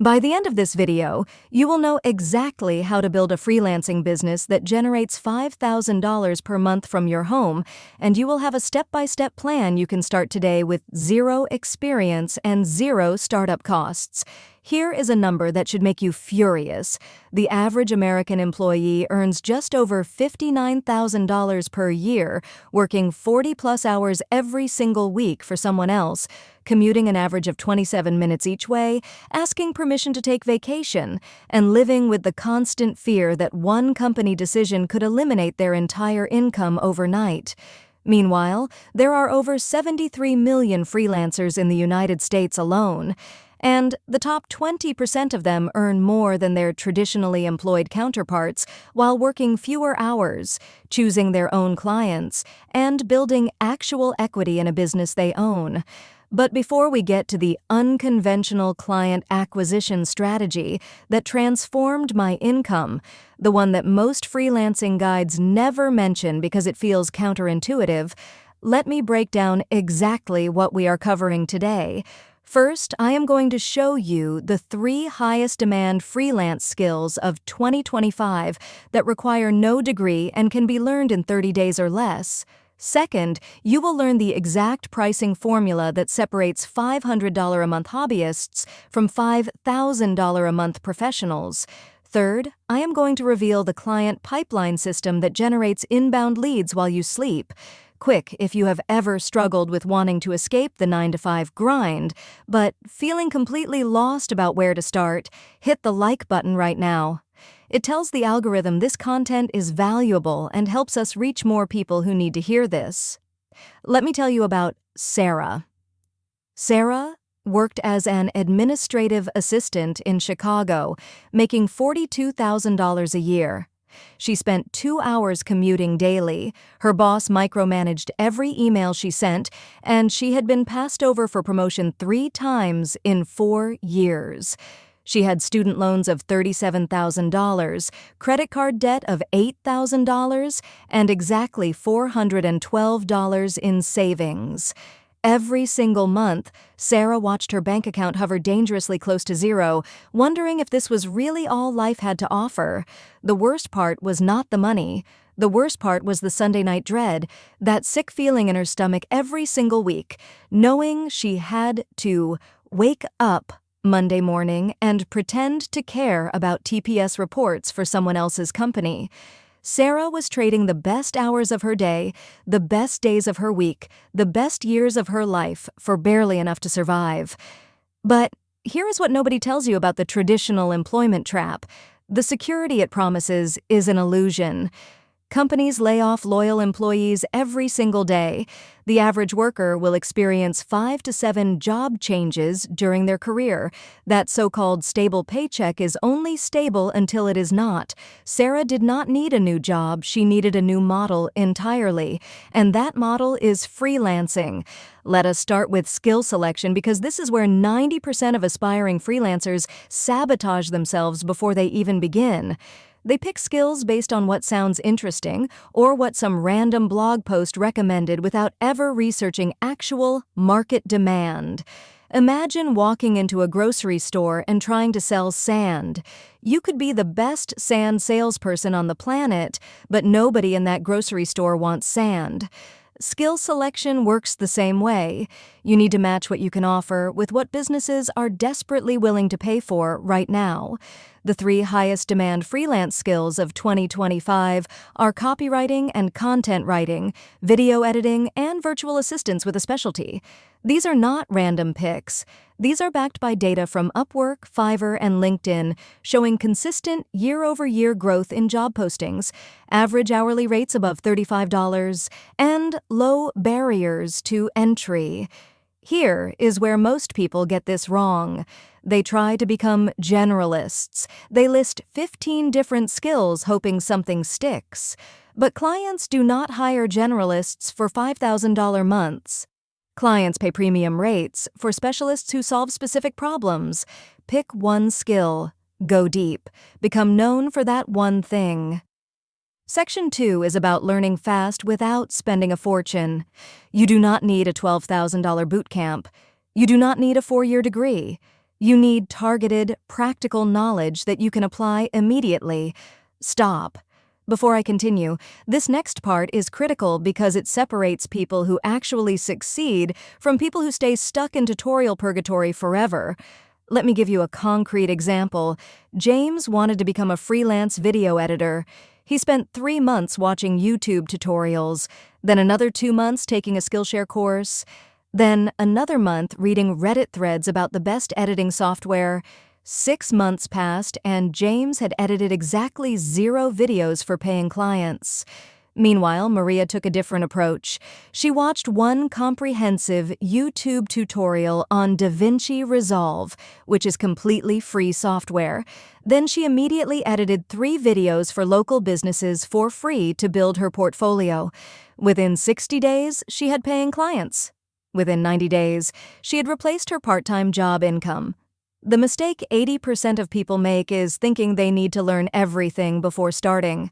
By the end of this video, you will know exactly how to build a freelancing business that generates $5,000 per month from your home, and you will have a step-by-step plan you can start today with zero experience and zero startup costs. Here is a number that should make you furious. The average American employee earns just over $59,000 per year, working 40-plus hours every single week for someone else, commuting an average of 27 minutes each way, asking permission to take vacation, and living with the constant fear that one company decision could eliminate their entire income overnight. Meanwhile, there are over 73 million freelancers in the United States alone, and the top 20% of them earn more than their traditionally employed counterparts while working fewer hours, choosing their own clients, and building actual equity in a business they own. But before we get to the unconventional client acquisition strategy that transformed my income, the one that most freelancing guides never mention because it feels counterintuitive, let me break down exactly what we are covering today. First, I am going to show you the 3 highest demand freelance skills of 2025 that require no degree and can be learned in 30 days or less. Second, you will learn the exact pricing formula that separates $500 a month hobbyists from $5,000 a month professionals. Third, I am going to reveal the client pipeline system that generates inbound leads while you sleep. Quick, if you have ever struggled with wanting to escape the 9-to-5 grind, but feeling completely lost about where to start, hit the like button right now. It tells the algorithm this content is valuable and helps us reach more people who need to hear this. Let me tell you about Sarah. Sarah worked as an administrative assistant in Chicago, making $42,000 a year. She spent 2 hours commuting daily, her boss micromanaged every email she sent, and she had been passed over for promotion 3 times in 4 years. She had student loans of $37,000, credit card debt of $8,000, and exactly $412 in savings. Every single month, Sarah watched her bank account hover dangerously close to zero, wondering if this was really all life had to offer. The worst part was not the money. The worst part was the Sunday night dread, that sick feeling in her stomach every single week, knowing she had to wake up Monday morning and pretend to care about TPS reports for someone else's company. Sarah was trading the best hours of her day, the best days of her week, the best years of her life for barely enough to survive. But here is what nobody tells you about the traditional employment trap. The security it promises is an illusion. Companies lay off loyal employees every single day. The average worker will experience 5 to 7 job changes during their career. That so-called stable paycheck is only stable until it is not. Sarah did not need a new job, she needed a new model entirely. And that model is freelancing. Let us start with skill selection because this is where 90% of aspiring freelancers sabotage themselves before they even begin. They pick skills based on what sounds interesting or what some random blog post recommended without ever researching actual market demand. Imagine walking into a grocery store and trying to sell sand. You could be the best sand salesperson on the planet, but nobody in that grocery store wants sand. Skill selection works the same way. You need to match what you can offer with what businesses are desperately willing to pay for right now. The 3 highest demand freelance skills of 2025 are copywriting and content writing, video editing, and virtual assistants with a specialty. These are not random picks. These are backed by data from Upwork, Fiverr, and LinkedIn, showing consistent year-over-year growth in job postings, average hourly rates above $35, and low barriers to entry. Here is where most people get this wrong. They try to become generalists. They list 15 different skills hoping something sticks. But clients do not hire generalists for $5,000 months. Clients pay premium rates for specialists who solve specific problems. Pick one skill. Go deep. Become known for that one thing. Section 2 is about learning fast without spending a fortune. You do not need a $12,000 boot camp. You do not need a 4-year degree. You need targeted, practical knowledge that you can apply immediately. Stop. Before I continue, this next part is critical because it separates people who actually succeed from people who stay stuck in tutorial purgatory forever. Let me give you a concrete example. James wanted to become a freelance video editor. He spent 3 months watching YouTube tutorials, then another 2 months taking a Skillshare course, then another month reading Reddit threads about the best editing software. 6 months passed, and James had edited exactly 0 videos for paying clients. Meanwhile, Maria took a different approach. She watched one comprehensive YouTube tutorial on DaVinci Resolve, which is completely free software. Then she immediately edited 3 videos for local businesses for free to build her portfolio. Within 60 days, she had paying clients. Within 90 days, she had replaced her part-time job income. The mistake 80% of people make is thinking they need to learn everything before starting.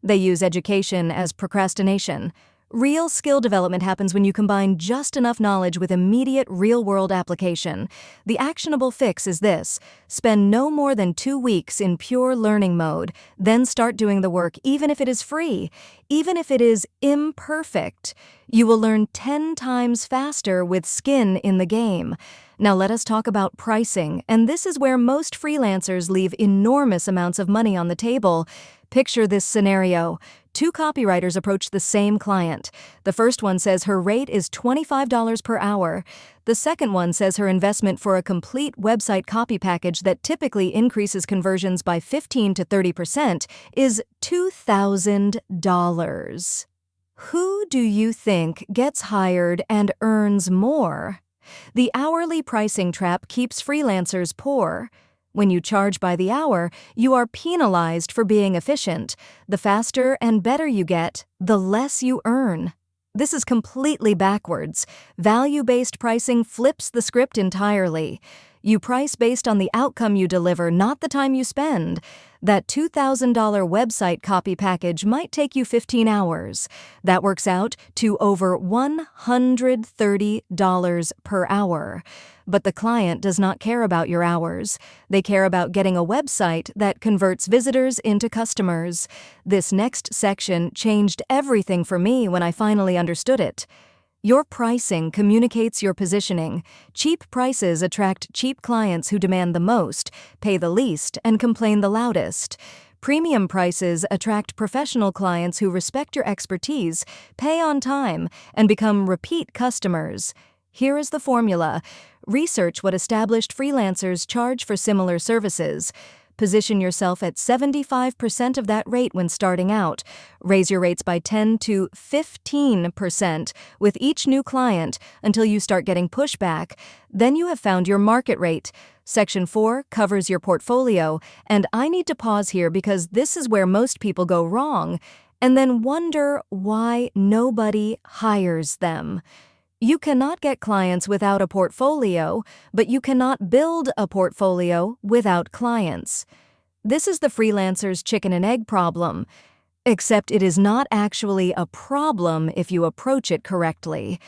They use education as procrastination. Real skill development happens when you combine just enough knowledge with immediate real-world application. The actionable fix is this: spend no more than 2 weeks in pure learning mode, then start doing the work even if it is free, even if it is imperfect. You will learn 10 times faster with skin in the game. Now let us talk about pricing, and this is where most freelancers leave enormous amounts of money on the table. Picture this scenario. 2 copywriters approach the same client. The first one says her rate is $25 per hour. The second one says her investment for a complete website copy package that typically increases conversions by 15 to 30% is $2,000. Who do you think gets hired and earns more? The hourly pricing trap keeps freelancers poor. When you charge by the hour, you are penalized for being efficient. The faster and better you get, the less you earn. This is completely backwards. Value-based pricing flips the script entirely. You price based on the outcome you deliver, not the time you spend. That $2,000 website copy package might take you 15 hours. That works out to over $130 per hour. But the client does not care about your hours. They care about getting a website that converts visitors into customers. This next section changed everything for me when I finally understood it. Your pricing communicates your positioning. Cheap prices attract cheap clients who demand the most, pay the least, and complain the loudest. Premium prices attract professional clients who respect your expertise, pay on time, and become repeat customers. Here is the formula. Research what established freelancers charge for similar services. Position yourself at 75% of that rate when starting out. Raise your rates by 10 to 15% with each new client until you start getting pushback. Then you have found your market rate. Section 4 covers your portfolio, and I need to pause here because this is where most people go wrong and then wonder why nobody hires them. You cannot get clients without a portfolio, but you cannot build a portfolio without clients. This is the freelancer's chicken and egg problem, except it is not actually a problem if you approach it correctly.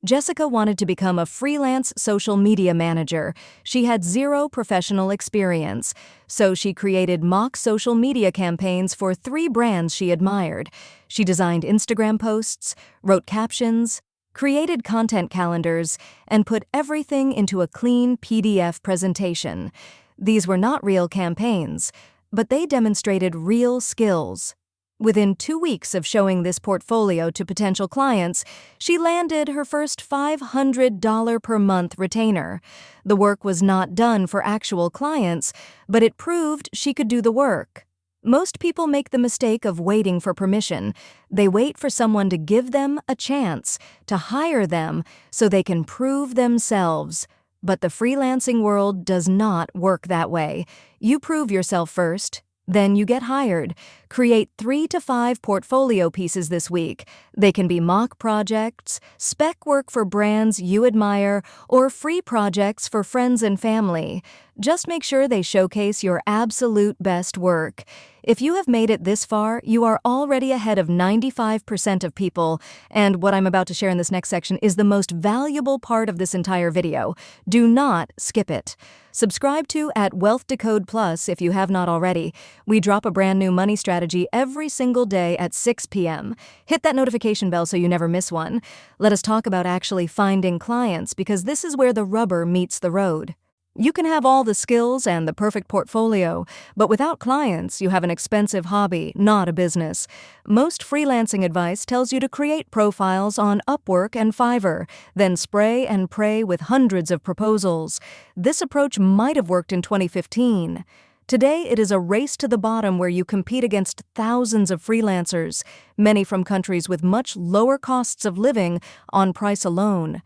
Jessica wanted to become a freelance social media manager. She had 0 professional experience, so she created mock social media campaigns for 3 brands she admired. She designed Instagram posts, wrote captions, created content calendars, and put everything into a clean PDF presentation. These were not real campaigns, but they demonstrated real skills. Within 2 weeks of showing this portfolio to potential clients, she landed her first $500 per month retainer. The work was not done for actual clients, but it proved she could do the work. Most people make the mistake of waiting for permission. They wait for someone to give them a chance, to hire them, so they can prove themselves. But the freelancing world does not work that way. You prove yourself first, then you get hired. Create 3 to 5 portfolio pieces this week. They can be mock projects, spec work for brands you admire, or free projects for friends and family. Just make sure they showcase your absolute best work. If you have made it this far, you are already ahead of 95% of people, and what I'm about to share in this next section is the most valuable part of this entire video. Do not skip it. Subscribe to @Wealth Decode Plus if you have not already. We drop a brand new money strategy every single day at 6 p.m. Hit that notification bell so you never miss one. Let us talk about actually finding clients, because this is where the rubber meets the road. You can have all the skills and the perfect portfolio, but without clients, you have an expensive hobby, not a business. Most freelancing advice tells you to create profiles on Upwork and Fiverr, then spray and pray with hundreds of proposals. This approach might have worked in 2015. Today, it is a race to the bottom where you compete against thousands of freelancers, many from countries with much lower costs of living on price alone.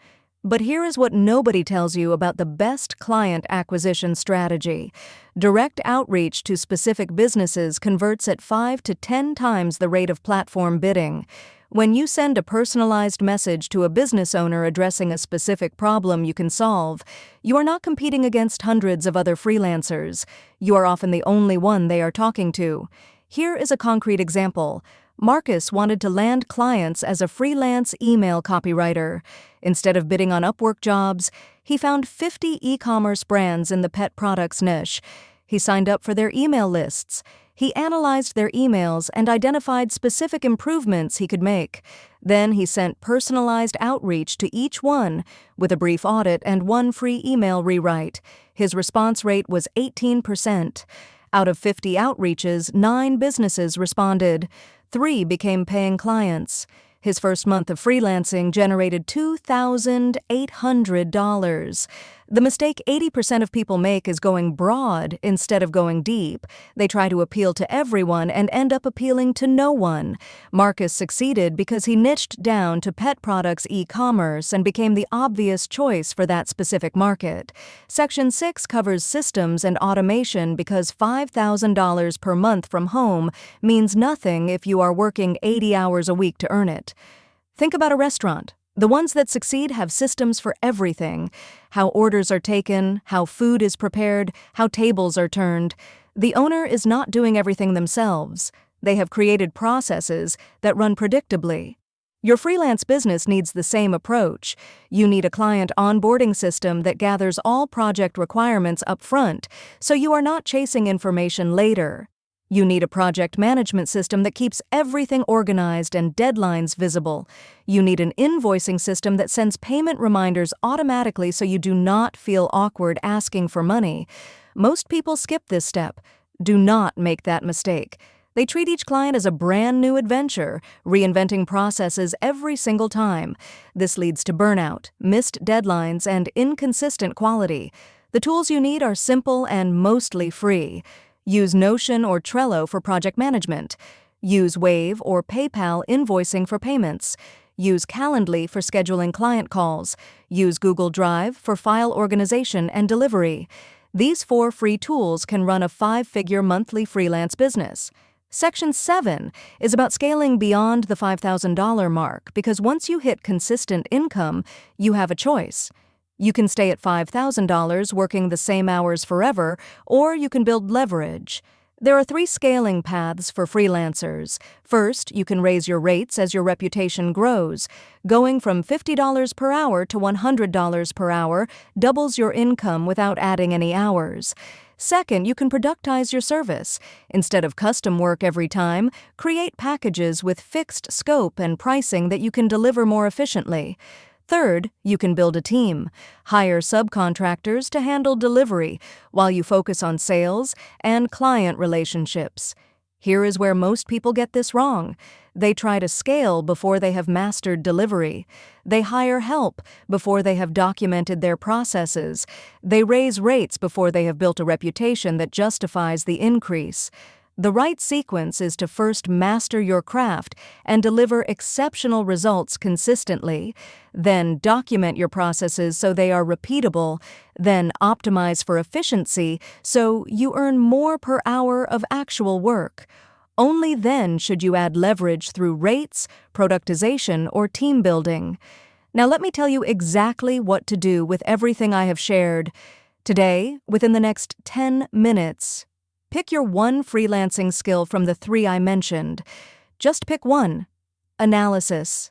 But here is what nobody tells you about the best client acquisition strategy. Direct outreach to specific businesses converts at 5 to 10 times the rate of platform bidding. When you send a personalized message to a business owner addressing a specific problem you can solve, you are not competing against hundreds of other freelancers. You are often the only one they are talking to. Here is a concrete example. Marcus wanted to land clients as a freelance email copywriter. Instead of bidding on Upwork jobs, he found 50 e-commerce brands in the pet products niche. He signed up for their email lists. He analyzed their emails and identified specific improvements he could make. Then he sent personalized outreach to each one, with a brief audit and one free email rewrite. His response rate was 18%. Out of 50 outreaches, 9 businesses responded. 3 became paying clients. His first month of freelancing generated $2,800. The mistake 80% of people make is going broad instead of going deep. They try to appeal to everyone and end up appealing to no one. Marcus succeeded because he niched down to pet products e-commerce and became the obvious choice for that specific market. Section 6 covers systems and automation because $5,000 per month from home means nothing if you are working 80 hours a week to earn it. Think about a restaurant. The ones that succeed have systems for everything: how orders are taken, how food is prepared, how tables are turned. The owner is not doing everything themselves. They have created processes that run predictably. Your freelance business needs the same approach. You need a client onboarding system that gathers all project requirements up front, so you are not chasing information later. You need a project management system that keeps everything organized and deadlines visible. You need an invoicing system that sends payment reminders automatically so you do not feel awkward asking for money. Most people skip this step. Do not make that mistake. They treat each client as a brand new adventure, reinventing processes every single time. This leads to burnout, missed deadlines, and inconsistent quality. The tools you need are simple and mostly free. Use Notion or Trello for project management. Use Wave or PayPal invoicing for payments. Use Calendly for scheduling client calls. Use Google Drive for file organization and delivery. These 4 free tools can run a 5-figure monthly freelance business. Section 7 is about scaling beyond the $5,000 mark, because once you hit consistent income, you have a choice. You can stay at $5,000 working the same hours forever, or you can build leverage. There are 3 scaling paths for freelancers. First, you can raise your rates as your reputation grows. Going from $50 per hour to $100 per hour doubles your income without adding any hours. Second, you can productize your service. Instead of custom work every time, create packages with fixed scope and pricing that you can deliver more efficiently. Third, you can build a team. Hire subcontractors to handle delivery while you focus on sales and client relationships. Here is where most people get this wrong. They try to scale before they have mastered delivery. They hire help before they have documented their processes. They raise rates before they have built a reputation that justifies the increase. The right sequence is to first master your craft and deliver exceptional results consistently, then document your processes so they are repeatable, then optimize for efficiency so you earn more per hour of actual work. Only then should you add leverage through rates, productization, or team building. Now let me tell you exactly what to do with everything I have shared. Today, within the next 10 minutes, pick your one freelancing skill from the 3 I mentioned. Just pick one. Analysis.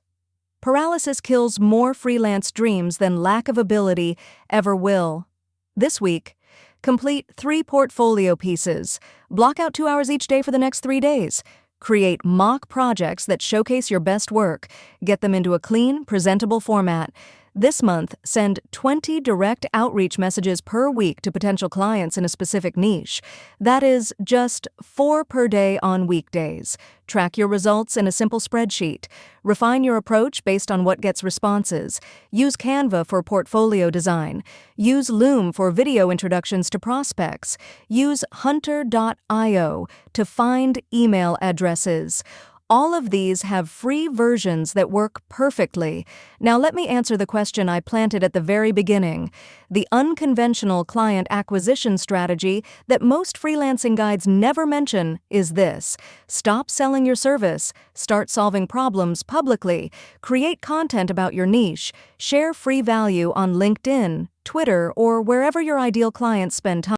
Paralysis kills more freelance dreams than lack of ability ever will. This week, complete 3 portfolio pieces. Block out 2 hours each day for the next 3 days. Create mock projects that showcase your best work. Get them into a clean, presentable format. This month, send 20 direct outreach messages per week to potential clients in a specific niche. That is just 4 per day on weekdays. Track your results in a simple spreadsheet. Refine your approach based on what gets responses. Use Canva for portfolio design. Use Loom for video introductions to prospects. Use Hunter.io to find email addresses. All of these have free versions that work perfectly. Now let me answer the question I planted at the very beginning. The unconventional client acquisition strategy that most freelancing guides never mention is this. Stop selling your service. Start solving problems publicly. Create content about your niche. Share free value on LinkedIn, Twitter, or wherever your ideal clients spend time.